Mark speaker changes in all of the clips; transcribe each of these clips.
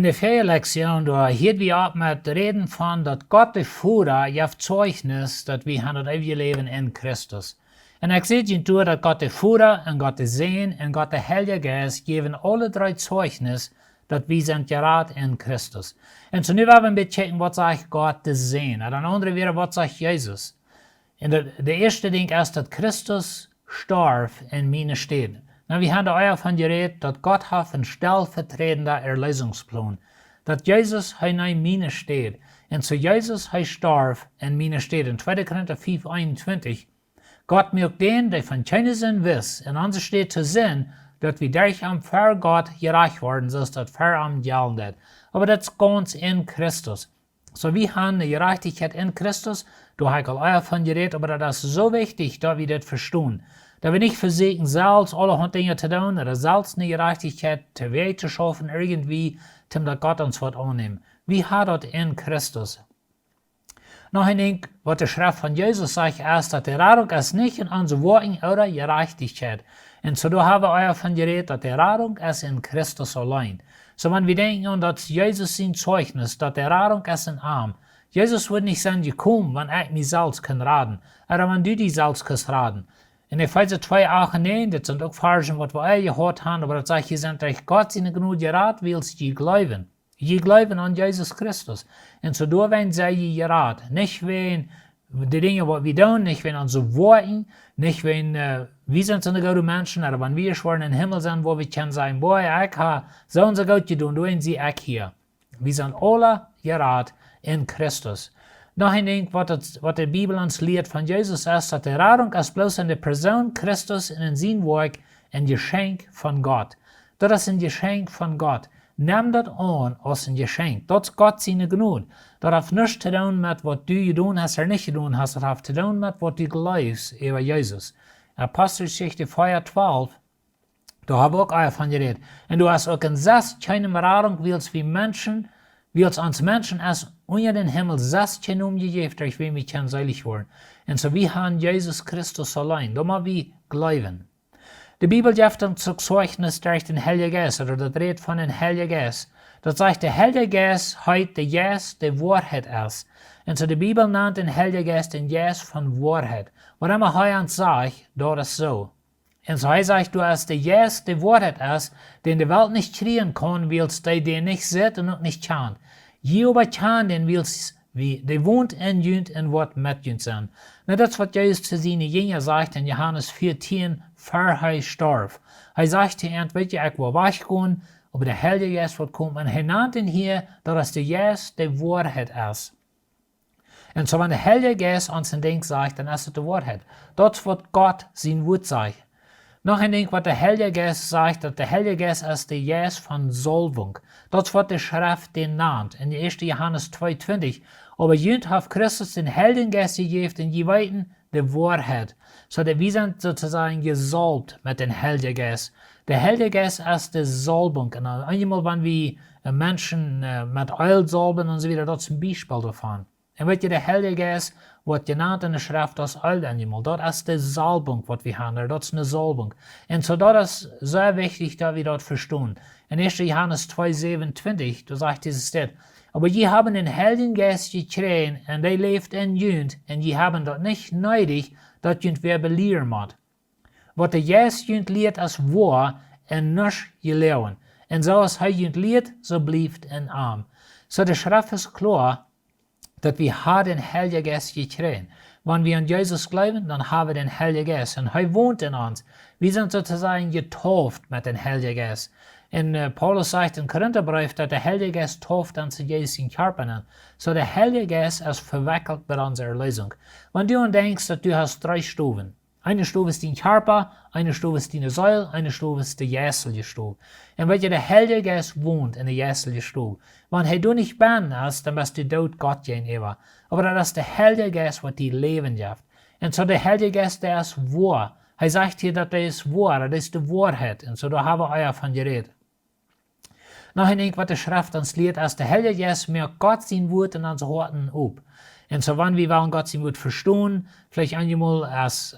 Speaker 1: der vierten Lektion, da hielt wir ab mit Reden von, dass Gott der Vater gibt Zeugnis, dass wir haben das ewige Leben in Christus. Und ich sehe in Tour, dass Gott der Vater und Gott der Sohn und Gott der Heilige Geist geben alle drei Zeugnis, dass wir sind gerat in Christus. Und so nu werden wir ein bisschen checken, was sagt Gott der Sohn. Und dann andere wieder, was sagt Jesus. Und der erste Ding ist, dass Christus starb in meine Städte. Nou, wir haben da auch von geredet, dass Gott hat einen stellvertretender Erlösungsplan. Dass Jesus in meine steht. Und so Jesus starb in meine steht. In 2. Korinther 5, 21. Gott mögt den, der von keinem Sinn wiss, in uns steht zu sehen, dass wir durch am vor Gott gerecht worden, so dass vor am gelten. Aber das ist ganz in Christus. So wir haben eine Gerechtigkeit in Christus, da habe ich auch von geredet, aber das ist so wichtig, dass wir das verstehen. Da wir nicht versuchen, selbst alle Dinge zu tun, oder selbst eine Gerechtigkeit zu Weg zu schaffen, irgendwie, dass Gott uns was annimmt. Wir haben das in Christus. Noch ein Ding, was die Schrift von Jesus sagt, ist, dass die Rettung ist nicht in unseren Worten oder Gerechtigkeit. Und so da haben wir auch von geredet, dass die Rettung ist in Christus allein. So wenn wir denken, dass Jesus sein Zeugnis, dass die Rettung ist in Arm. Jesus wird nicht sein gekommen, wenn ich mich selbst kann raten, oder wenn du dich selbst kannst raten. In Epheser 2, 8 und 9, das sind auch Versen, was wir alle gehört haben, aber das sagt, ihr seid durch Gott seine Gnade gerat, willst ihr glauben. Je glauben an Jesus Christus. Und so da werden sie gerat. Nicht wegen die Dinge, was wir tun, nicht wegen unsere Worten, nicht wegen, wir sind so eine gute Menschen, aber wenn wir schon im Himmel sind, wo wir können sagen, boah, ich habe so und so gut getan, du und sie auch hier. Wir sind alle gerat in Christus. Noch ein Ding, was die Bibel uns lehrt von Jesus ist, dass die Rettung ist bloß in der Person Christus und in sein Werk ein Geschenk von Gott. Das ist ein Geschenk von Gott. Nimm das an als ein Geschenk. Das ist Gott seine Gnade. Das hat nichts zu tun mit, was du getan hast oder nicht getan hast. Das hat zu tun mit, was du glaubst über Jesus. Apostelgeschichte 4,12, da habe ich auch davon geredet. Und du hast auch gesagt, keine Rettung willst wie Menschen, willst uns Menschen als unter den Himmel 16 umgegeben, durch wen wir können seilig werden. Und so wir haben Jesus Christus allein. Da müssen wir glauben. Die Bibel gibt uns Zeugnis durch den Heiligen Geist, oder das redet von den Heiligen Geist. Das sagt, der Heilige Geist heute der Geist der Wahrheit ist. Und so die Bibel nennt den Heiligen Geist den Geist von Wahrheit. Was immer er uns sagt, das ist so. Und so sagt, du als der Geist der Wahrheit ist, den die Welt nicht kriegen kann, willst du den nicht sieht und nicht kann. Jeder kann den willst, wie der wohnt in Jünd und wird mit Jünd sein. Na, das, was Jesus zu seinen Jüngern sagt in Johannes 14, vor er starb. Er sagt zu ihnen, ich will weggehen, aber der Heilige Geist wird kommen. Und er nennt ihn hier, dass der Geist der Wahrheit ist. Und so, wenn der Heilige Geist uns ein Ding sagt, dann ist es die Wahrheit. Das wird Gott sein Wort sagen. Noch ein Ding, was der Heilige Geist sagt, dass der Heilige Geist ist der Geist von Salbung. Das wird die Schrift den nennt. In 1. Johannes 2,20. Aber jünd hat Christus den Heiligen Geist gegeben, den je weiten die Wahrheit. So dass wir sind sozusagen gesalbt mit dem Heiligen Geist. Der Heilige Geist ist die Salbung. Und einmal, wenn wir Menschen mit Öl salben und so wieder, das ist ein Beispiel davon. Und weet je, der Heilige Geist wird genannt in der Schrift als Öl-Animal. Das ist die Salbung, was wir haben. Das ist eine Salbung. Und so das ist sehr wichtig, dass wir das verstehen. In 1. Johannes 2,27, da sagt dieses Stelle, aber je haben den Heiligen Geist gekriegt, und der lebt in jünd, und je haben das nicht nötig, dass jünd wer belehren muss. Was der Geist jünd lehrt, ist wahr, und nicht gelehren. Und so als er jünd lehrt, so bleibt in arm. So die Schrift ist klar, dass wir den Heiligen Geist gekriegt. Wenn wir an Jesus glauben, dann haben wir den Heiligen Geist. Und er wohnt in uns. Wir sind sozusagen getauft mit dem Heiligen Geist. Und Paulus sagt im Korintherbrief, dass der Heilige Geist tauft uns zu Jesus in Körper. So der Heilige Geist ist verwickelt bei unserer Erlösung. Wenn du denkst, dass du hast 3 Stufen. Eine Stufe ist dein Körper, eine Stufe ist deine Seele, eine Stufe ist die jässliche Stufe. Und weil der Heilige Geist wohnt in der jässlichen Stufe. Wenn du nicht ben hast, dann bist du tot Gott gegenüber. Aber das ist der Heilige Geist, was die Leben gibt. Und so der Heilige Geist, der ist wahr. Er sagt hier, dass der ist wahr, das ist die Wahrheit. Und so da haben wir davon geredet. Noch ein Ding, was die Schrift uns lehrt, ist, der Heilige Geist mir Gott sein Wort in unsere Horten ab. Und so wenn wir wollen Gott sein Wort verstehen, vielleicht einmal als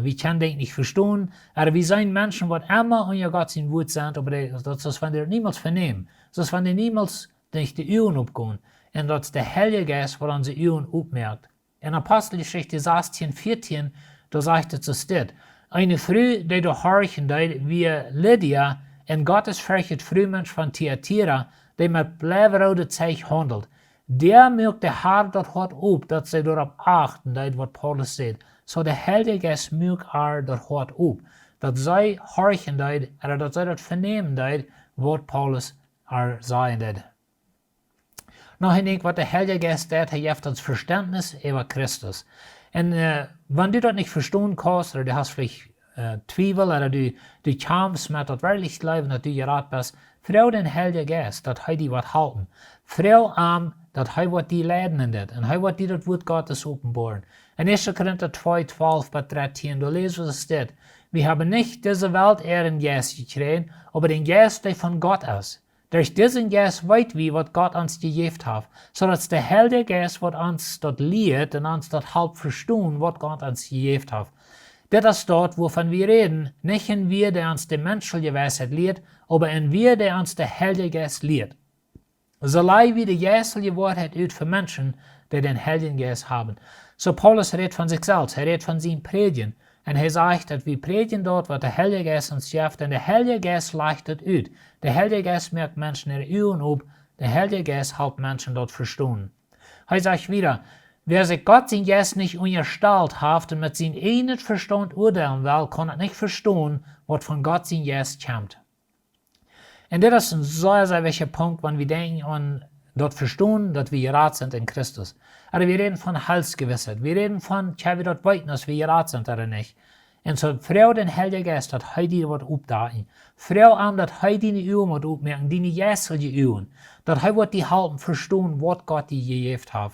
Speaker 1: wir können das nicht verstehen, aber wir sind Menschen, die immer unter Gott sein Wort sind, aber das ist, wenn wir niemals vernehmen. zoals wanneer niemals nicht die Uhren opgehen. En dat is de Heilige Geist, wat onze Uhren opmerkt. In Apostelgeschichte 16, 14, da sagt het zo steht. Eine Frau, die du horchen deed, wie Lydia, en Gottes verget Frühmensch van Thyatira, die met blijveroude Zeug handelt. Der merkt de haar dat hart op, dat zij erop achten deed, wat Paulus zegt. So de Heilige Geist merkt haar dat hart op. Dat zij horchen deed, en dat zij dat vernemen deed, wat Paulus haar zeggen deed. Nou, ik denk, wat de Heilige Geist deed, hij heeft ons Verständnis over Christus. En wenn du das nicht verstehen kannst, oder du hast vielleicht Zweifel, oder du kämpfst mit das wirklich Leben, dass du gerat bist, freu den Heiligen Geist, dass er dich was halten. Freu dass er was die leiden in das, und er wird dir das Wort Gottes offenbaren. In 1. Korinther 2, 12 bis 13, da lesen wir es steht, wir haben nicht diese Welt ihren Geist gekriegt, aber den Geist, der von Gott ist. Durch diesen Geist weit wie, was Gott uns gegeben hat, sodass der Heilige Geist, was uns dort lehrt und uns dort halb verstehen, was Gott uns gegeben hat. Das ist dort, wovon wir reden, nicht in wir, der uns die menschliche Weisheit lehrt, aber in wir, der uns der Heilige Geist lehrt. So leih wie die geistliche Wahrheit ut für Menschen, die den Heiligen Geist haben. So Paulus redet von sich selbst, er redet von seinem Predigen. Und er sagt, dass wir predigen dort, was der Heilige Geist uns schafft, und der Heilige Geist leitet ut. Der Heilige Geist merkt Menschen ihre Ohren auf, der Heilige Geist helpt Menschen dort verstehen. Er sagt wieder, wer sich Gott sein Geist nicht unterstellt hat und mit seinem eigenen Verstand urteilen will, kann nicht verstehen, was von Gott sein Geist kommt. Und das ist ein sehr, sehr wichtiger Punkt, wenn wir denken an dort verstehen, dass wir gerat sind in Christus. Aber wir reden von Heilsgewissheit. Wir reden von, tja, wir dort weiten, dass wir gerat sind oder nicht. Und so, freu den Heiligen Geist, dass er dir was aufdaten. Freu an, dass er deine Ohren was aufmerken, deine geistliche Ohren. Dass er wird die helfen verstehen, was Gott dir gegeben hat.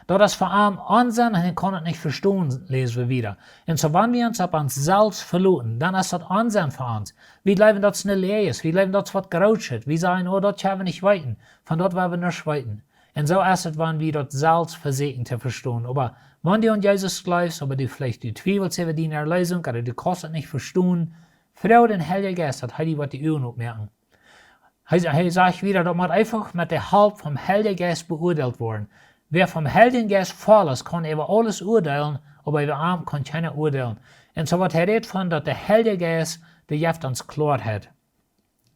Speaker 1: Das ist vor allem Unsinn, und ich kann es nicht verstehen, lesen wir wieder. Und so, wenn wir uns auf uns selbst verlassen, dann ist das Unsinn für uns. Wir leben dort eine Leer ist, wir leben dort was gerutscht. Wir sagen, oh, dort können wir nicht weiten. Von dort werden wir nicht weiten. Und so ist es, wenn wir dort selbst versuchen zu verstehen. Aber wenn du an Jesus glaubst, aber du vielleicht die zweifelst über deine Erlösung, oder du kannst es nicht verstehen, freu den Heiligen Geist, dass er dir die Ohren aufmerken. Er sagt wieder, dass man einfach mit der Hilfe vom Heiligen Geist beurteilt worden. Wer vom Heiligen Geist voll ist, kann über alles urteilen, aber über arm kann keiner urteilen. Und so wird er redet von, dass der Heilige Geist, der Jeft uns klar hat.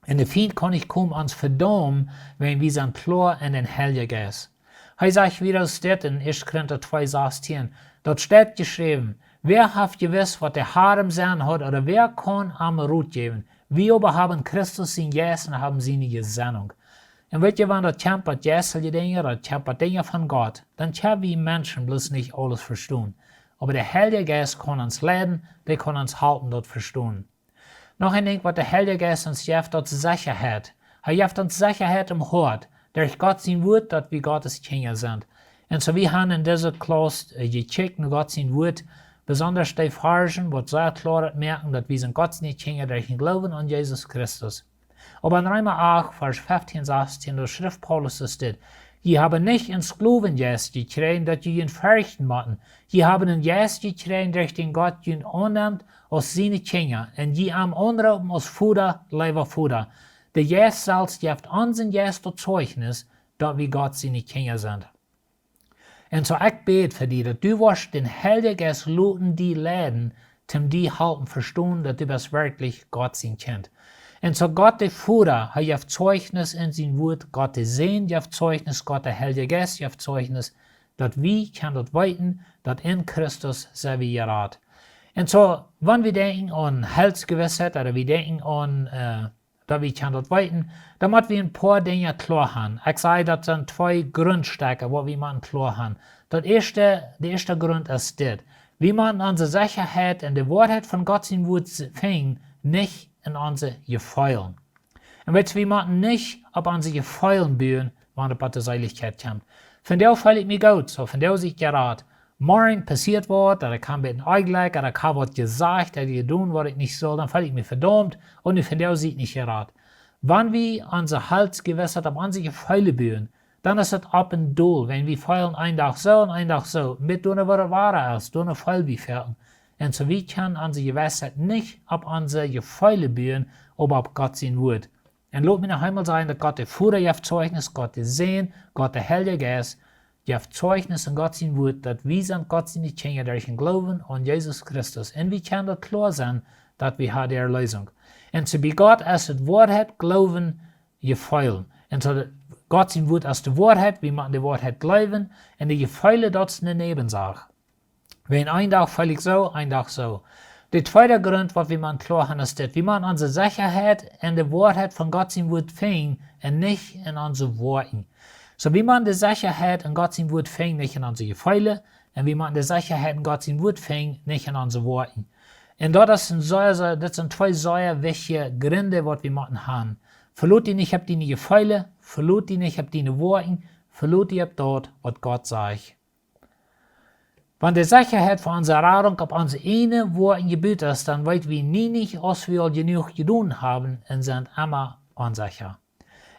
Speaker 1: Und der Feind kann nicht kaum uns verdammen, wenn wir sind klar in den Heiligen Geist. Er sagt wieder, es steht in 1. Korinther 2, 16, dort steht geschrieben, wer hat gewiss, was der Herr im Sinn hat, oder wer kann am Ruth geben? Wir aber haben Christus sein Geist und haben seine Gesinnung. Und weet je, wenn das kämpft geistliche Dinge, das kämpft Dinge von Gott, dann können wir Menschen bloß nicht alles verstehen. Aber der Heilige Geist kann uns leiden, der kann uns helfen, dort verstehen. Noch ein Ding, was der Heilige Geist uns gibt, das Sicherheit. Er gibt uns Sicherheit im Hort, durch Gott sein Wort, dass wir Gottes Kinder sind. Und so wir haben in dieser Klasse gecheckt, Gott sein Wort, besonders die Fargen, was sehr klar merken, dass wir sind Gottes Kinder durch den Glauben an Jesus Christus. Aber in Römer 8, Vers 15, 16, der Schrift Paulus steht, je haben nicht ins Glauben Geist gekriegt, dass je ihn fürchten mochten. Je haben einen Geist gekriegt, durch den Gott ihn annimmt als seine Kinder, und je am anrufen als Futter, lieber Futter. Der Geist selbst gibt unseren Geist das Zeugnis, dass wir Gott seine Kinder sind. Und so ich bete für dich, dass du wirst den Heiligen Geist luten, die leiden, zum die helfen verstehen, dass du bist wirklich Gott sein Kind. Und so Gott der Vater, er gibt Zeugnis in sein Wort, Gott der Sohn gibt Zeugnis, Gott der Heilige Geist gibt Zeugnis, dass wir können das weiten, dass in Christus sind wir gerat. Und so, wenn wir denken an Heilsgewissheit, oder wir denken an, dass wir können das weiten, dann müssen wir ein paar Dinge klar haben. Ich sage, das sind zwei Grundstücke, wo wir klar haben. Der erste Grund ist das. Wir müssen unsere Sicherheit in der Wahrheit von Gott sein Wort finden, nicht in unsere Gefühlen. Und wir müssen nicht auf unsere Gefühlen bauen, wenn es bei der Seiligkeit kommt. Von der fühle ich mich gut, so von der sich gerade morgen passiert wird, oder kann mit einem Eigelegt, oder kann was gesagt, oder getan, was ich nicht soll, dann fühle ich mich verdammt, und von der sich nicht gerade. Wenn wir unsere Heilsgewissheit auf unsere Gefühle bauen, dann ist es ab und doll, wenn wir fühlen ein Tag so und ein Tag so, mit tun, was es wahr ist, tun, voll wie fertig. Und so wir können unsere Gewissheit nicht auf unsere Gefühle bauen, aber auf Gott sein Wort. En laat me nog einmal sagen, dass Gott der Vater gibt Zeugnis, Gott der Sohn, Gott der Heilige Geist, gibt Zeugnis in Gott sein Wort, dass wir sind Gott seine Kinder durch den Glauben an Jesus Christus. Und wir können das klar sein, dass wir haben die Erlösung. Und zu bei Gott als das Wahrheit glauben, gefeilen. Und so Gott sein Wort als die Wahrheit, wir machen die Wahrheit glauben, und die Gefeile dort ist eine Nebensache. Wenn ein Tag völlig so, ein Tag so. Der zweite Grund, was wir man klar haben, ist, dass wir man unsere Sicherheit in der Wahrheit von Gott sein Wort finden und nicht in unsere Worten. So wie man die Sicherheit in Gott sein Wort fängt, nicht in unsere Gefühle, und wie man die Sicherheit in Gott sein Wort fängt, nicht in unsere Worten. Und das sind zwei sehr wichtige Gründe, was wir machen haben. Verlot die nicht, habt die Gefühle, verlot die nicht, habt die Worten, verlot die habt dort, was Gott sagt. Wenn die Sicherheit von unserer Erfahrung auf unsere eine Worten gebüht ist, dann weit wir nie nicht, als wir genug getan haben, und sind immer unsicher.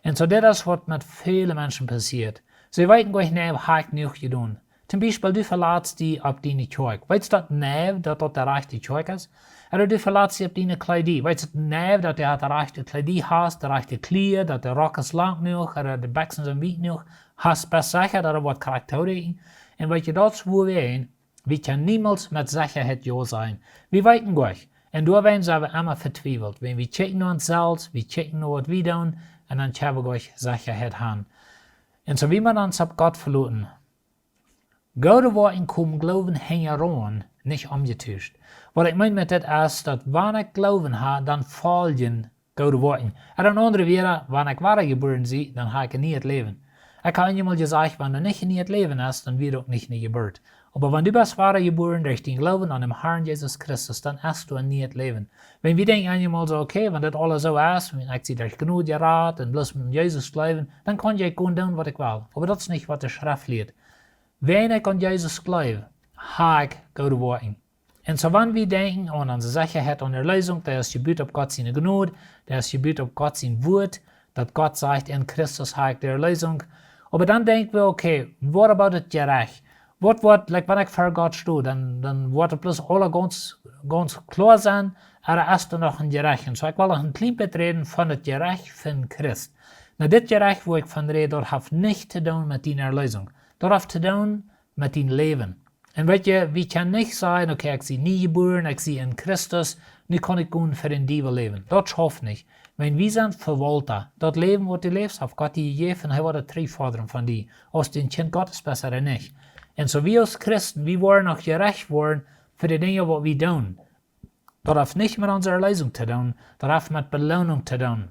Speaker 1: Und so das ist, was mit vielen Menschen passiert. Sie weiten gar nicht, habe ich genug getan. Zum Beispiel, du verlässt die auf deine Kirche. Weißt du, dass das der rechte Kirche ist? Oder du verlässt die auf deine Kleidung. Weißt du, dass du der rechte Kleidung hast, der rechte Kleider, dass der Rock ist lang genug, oder die Becken sind weit genug, hast du sicher, dass er was Charakteristiken. Und weißt du, das wo wir können niemals mit Sicherheit ja sein. Wir weiten gar nicht. Und da werden sie aber immer vertwiebelt. Wenn wir checken uns selbst, wir checken nur, was wir tun, und dann können wir gleich Sicherheit haben. Und so wie man uns auf Gott verloren. Gute Worte kommen Glauben heran, nicht umgetäuscht. Was ich meine mit das ist, dass wenn ich Glauben habe, dann folgen gute Worte. Und ein anderer wäre, wenn ich wiedergeboren bin, dann habe ich nie das Leben. Ich habe einmal gesagt, wenn du nicht in das Leben hast, dann wird du auch nicht in Geburt. Aber wenn du bist wiedergeboren durch den Glauben an den Herrn Jesus Christus, dann hast du ein neues Leben. Wenn wir denken einmal so, okay, wenn das alles so ist, wenn ich sie durch genug gerat und bloß mit Jesus glauben, dann kann ich tun, was ich will. Aber das ist nicht, was die Schrift lehrt. Wenn ich an Jesus glaube, habe ich gute Worte. Und so wenn wir denken an unsere Sicherheit und Erlösung, der ist gebüht auf Gott seine Gnade, der ist gebüht auf Gott sein Wort, dass Gott sagt, in Christus habe ich die Erlösung. Aber dann denken wir, okay, was about das Gerecht? Was wird, wenn ich vor Gott stehe, dann wird es bloß alle ganz klar sein, aber ist da noch ein Gerecht. Und so ich will noch ein klein bisschen reden von dem Gerecht von Christ. Na, das Gerecht, wo ich von rede, das hat nichts zu tun mit deiner Erlösung. Das hat zu tun mit deinem Leben. Und weißt du, wir können nicht sagen, okay, ich bin nie geboren, ich bin in Christus, nu kann ich gut für den Diebel leben. Das schafft nicht. Wenn wir sind Verwalter, das Leben, was du lebst, hat Gott dir gegeben, er wird drei fordern von dir. Als den Kind Gottes besser oder nicht. Und so wir als Christen, wir wollen auch gerecht werden für die Dinge, was wir tun. Das hat nicht mit unserer Erlösung zu tun, das hat mit Belohnung zu tun.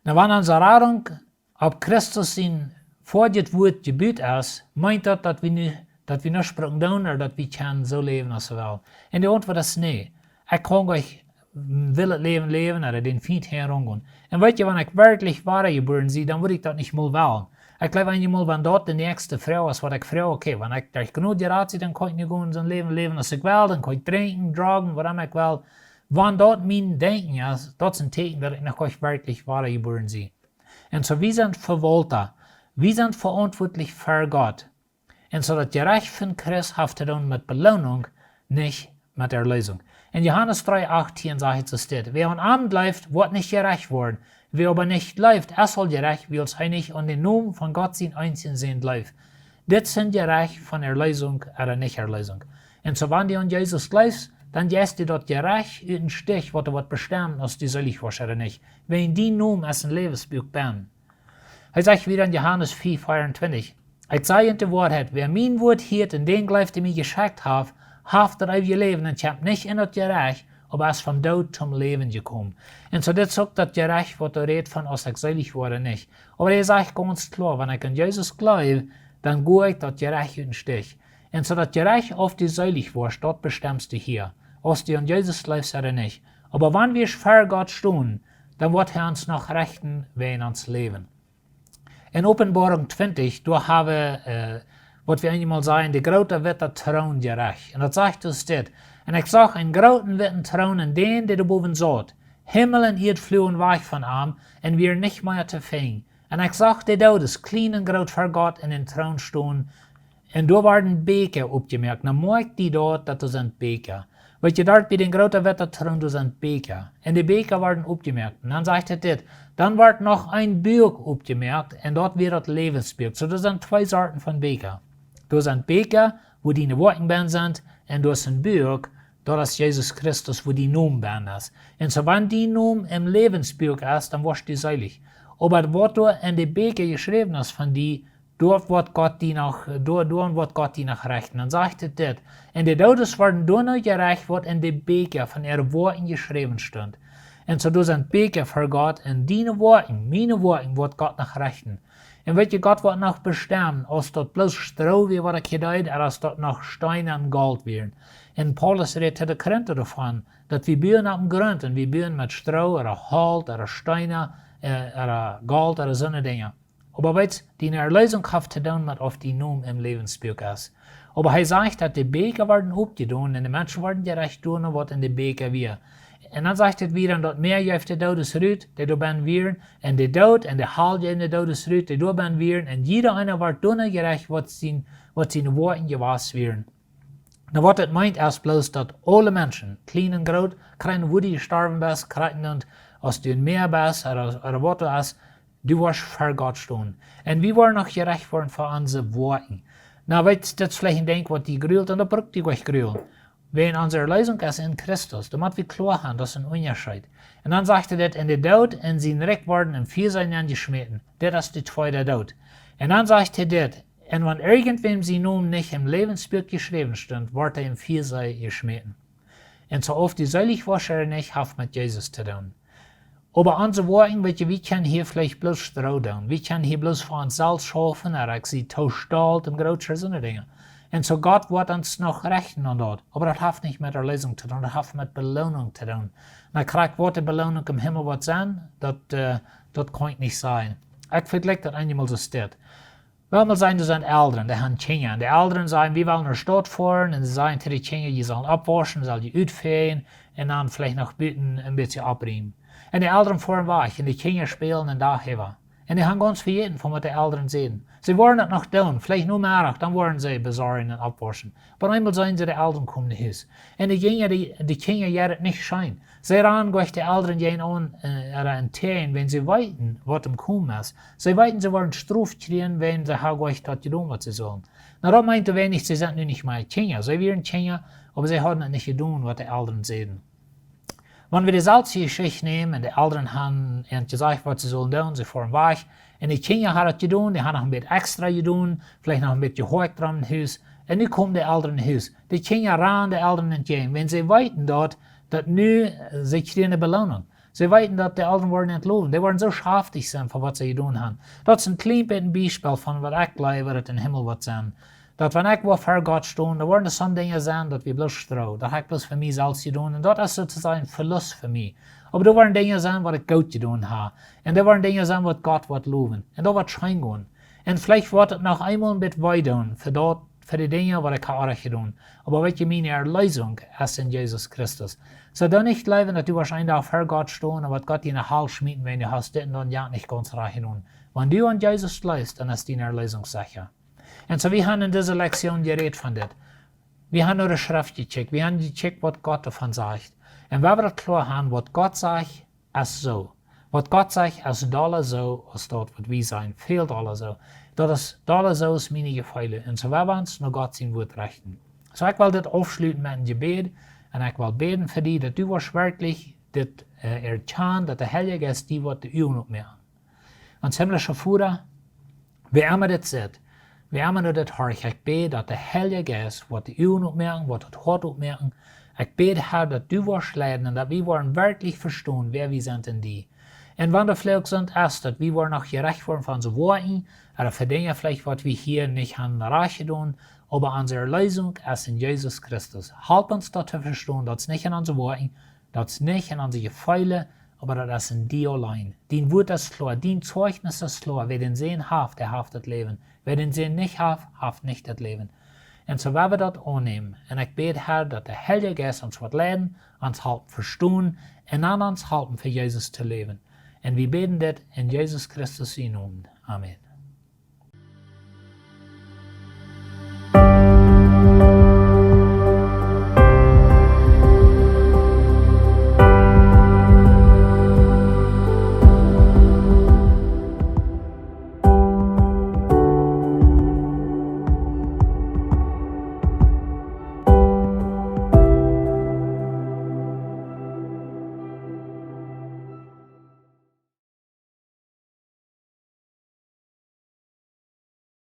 Speaker 1: Na, wenn unsere Erfahrung auf Christus sein vorgeht Wort gebüht ist, meint das, dass wir nicht sprechen tun oder dass wir können so leben, als wir wollen. Und die Antwort ist nee. Ich kann euch will das Leben leben oder den Feind herumgehen. Und weißt du, wenn ich wirklich wiedergeboren bin, dann würde ich das nicht mal wollen. Ich glaube einmal, wenn dort die nächste Frau ist, was ich frage, okay, wenn ich durch genug gerat bin, dann kann ich nicht gut in so ein Leben leben, als ich will, dann kann ich trinken, drogen, was immer ich will. Wenn dort mein Denken ist, das ist ein Zeichen, dass ich noch wirklich wiedergeboren bin. Und so, wir sind Verwalter. Wir sind verantwortlich für Gott. Und so, das Gerecht von Christ hat zu tun mit Belohnung, nicht mit Erlösung. In Johannes 3,18 sagt es steht, wer an Abend läuft, wird nicht gerecht worden. Wer aber nicht läuft, er soll gerecht, weil er nicht an den Namen von Gott sein einzigen Sinn läuft. Das sind gerecht von Erlösung oder nicht Erlösung. Und so, wenn du an Jesus läufst, dann gehst du dort gerecht in den Stich, was du wird bestimmen, als du selig warst oder nicht. Wenn die Namen als ein Lebensbuch bin. Er sagt wieder in Johannes 4,24, ich sage in der Wahrheit, wer mein Wort hört und den gleift, der mich geschickt hat, haft er ewige Leben und ich habe nicht in das Gerecht, aber es vom Tod zum Leben gekommen. Und so das sagt das Gerecht, was er redet von, als ich selig war oder nicht. Aber er sagt ganz klar, wenn ich an Jesus glaube, dann gehe ich das Gerecht in den Stich. Und so das Gerecht auf die selig warst, dort bestimmst du hier, als du an Jesus glaubst oder nicht. Aber wenn wir für Gott stehen, dann wird er uns noch rechten, wenn uns leben. In Offenbarung 20, da haben wir, was wir einmal sagen, die große witte Thron gerecht. Und das sagt uns das. Und ich sag, einen großen witten Thron, in den, der boven saht. Himmel und Erd flohen weg von ihm, und wir nicht mehr zu finden. Und ich sag, der dort ist klein und groß für Gott in den Thron stehen. Und da werden Beker aufgemerkt. Dann merkt die dort, dass das sind Beker. Weet je, dort bij den grote Wettertron dus een beker. En die beker werden opgemerkt. En dan zegt het dit. Dan wordt nog een buik opgemerkt en dat weer het levensbeek. So, er zijn twee soorten van beker. Er is een beker, wo die woorden ben zijn, en er is een buik, dat is Jezus Christus, wo die noem ben is. En so, wenn die noem im levensbeek is, dan wordt die seilig. Aber wat er in de beker geschreven is van die, door wordt God die nog rechten. Dan zegt het dit. En de dodes worden door nog gerecht, wat in de beker van ihre woorden geschreven stond. En zo dus een beker voor God, en die woorden, mijn woorden, wordt God nog rechten. En weet je, God wordt nog bestemmen, als dat bloos stro weer wat ik gedaan, en als dat nog stein en goud weer. En Paulus redt te de Korinther ervan, dat we bouwen op een grond, en we bouwen met stro, oder hout, oder steinen, oder gold, oder zo'n dingen. Aber weet, die Erlösung heeft te doen met of die noem im levensbeek is. Aber hij zegt dat de beker worden opgedaan en de mensen worden gerecht doen wat in de beker weer. En dan zegt het weer dat meer je heeft de dodes ruut, die door ben weer, en de dood en de haal je in de dodes ruut, die door ben weer, en jeder einer wordt doen gerecht wat zijn woorden gewas weer. Nou wat het meint is bloos dat alle mensen, klein en groot, krijgen wo die gestorven best, krijgen und als du een meer best, oder wat is, du warst voor God staan. En wie waren nog gerecht worden voor onze woorden. Nou weet, dat is vielleicht een denk wat die gruwelt, en dat brukt die ook gruwelen. Wenn onze Erlösung is in Christus, dan moeten we klar haben, dat is een onderscheid. En dan zegt hij dat in de dood en zijn recht worden en vier zijn angeschmeten. Dat is de tweede dood. En dan zegt hij dit. En wanneer irgendwem zijn naam niet im levensbeeld geschreven stond, wordt hij in vier zij geschmeten. En zo oft die selig was nicht, heeft met Jezus te doen. Aber onze woorden, weet je, wie kan hier vielleicht bloß Stroh doen? Wie kan hier bloß voor ons zelf schaffen, en ik zie toestalt en grotere zo'n dingen. En zo God wordt ons nog rechten aan dat. Aber dat heeft niet met Erlösung te doen, dat heeft met beloning te doen. Dan krijg wat de beloning im Himmel wordt zijn, dat kan niet zijn. Ik vergelijk dat eenmaal zo staat. Wel zijn dus een Eltern, die hebben kinderen. En de Eltern zeggen, we willen naar de stad fahren, en ze zeggen tegen de kinderen, je zal afwaschen, je zal je uitveen, en dan vielleicht nog buiten een beetje opruimen. En de Eltern fahren weg, en de kinderen spelen en daar hebben. En die gaan ganz vergeten van wat de Eltern zeggen. Ze worden het nog doen, vielleicht nur meer, dan worden ze bezorgen en afwaschen. Maar eenmaal zijn ze de Eltern komen naar huis. En de kinderen gaan het niet schijn. Ze gaan de Eltern gaan aan teen, wenn ze weten wat hem komen is. Ze weten ze worden straf krijgen, wenn ze gaan dat gedaan wat ze zullen. Nou dat meint we niet, ze zijn nu niet meer kinderen. Ze werden kinderen, maar ze hadden het niet gedaan wat de Eltern zeggen. Wenn wir dieselbe Geschichte nehmen, und die Eltern haben gesagt, was sie sollen tun, sie fahren weg, und die Kinder haben das getan, die haben noch ein bisschen extra getan, vielleicht noch ein bisschen Hoch dran im Haus, und nu kommen die Eltern ins Haus. Die Kinder rennen die Eltern entgegen, wenn sie weten dass nu sie kriegen eine Belohnung. Sie weten dass die Eltern worden entlohnt, die werden so schaftig sein, für was sie getan haben. Das ist ein klein bisschen Beispiel von was ich glaube, was im Himmel wird sein. Dat wanneer ik wel voor God stond, dan worden er soms dingen zijn dat we bloos strouw. Dat heb ik bloos voor mij zelf gedaan. En dat is sozusagen een verlust voor mij. Maar er worden dingen zijn wat ik goed gedaan heb. En er worden dingen zijn wat God wordt loven. En dat wordt schijn gaan. En vielleicht wordt het nog eenmaal een beetje wij doen. Voor de dingen wat ik heb gedaan. Maar weet je, mijn Erlösung is in Jezus Christus. So dan niet leven dat u waarschijnlijk voor God stond. En wat God in de hal schmieden, wenn je hast dit en dan ja niet ganz recht gedaan. Wanneer du an Jesus leist, dan is die Erlösung sicher. En zo, we hebben in deze Lektion geredet van dit. We hebben naar de Schrift gecheckt. We hebben gecheckt wat God ervan zegt. En we hebben het klaar hebben, wat God zegt, is zo. Wat God zegt, is dollar zo, als dat wat we zijn. Veel dollar zo. Dat is dollar zo, is mijn gevoel. En zo, we hebben ons naar God zijn woord richten. Zo, ik wil dit afsluiten met een gebed. En ik wil beden voor die, dat u was werkelijk dit erkent, dat de Heilige Geest die wat de u opmerken. Ons himmlische Vader, we hebben dit zet. We hebben nu dit hart. Ik bid dat de Heilige Geest wat de uw opmerken, wat het hart opmerken. Ik bid, Herr, dat u was leiden en dat we worden werkelijk verstaan wer we zijn in die. En wanneer vleug zijn, is dat we worden nog gerecht worden van onze woorden, en voor dingen vielleicht wat we hier niet hebben recht gedaan, aber onze Erlösung is in Jezus Christus. Help ons dat te verstaan, dat is niet in onze woorden, dat is niet in onze gevoelens, aber dat is in die alleen. Die woord is klaar, die Zeugnis is klaar. Wer den Sehen heeft, der heeft het leven. Wer den Sehen nicht heeft nicht het leven. En zo willen we dat aannemen. En ik bid, Herr, dat de Heilige Geest ons wat leiden, ons helpen verstaan en aan ons helpen voor Jezus te leven. En we bidden dit in Jezus Christus in naam. Amen.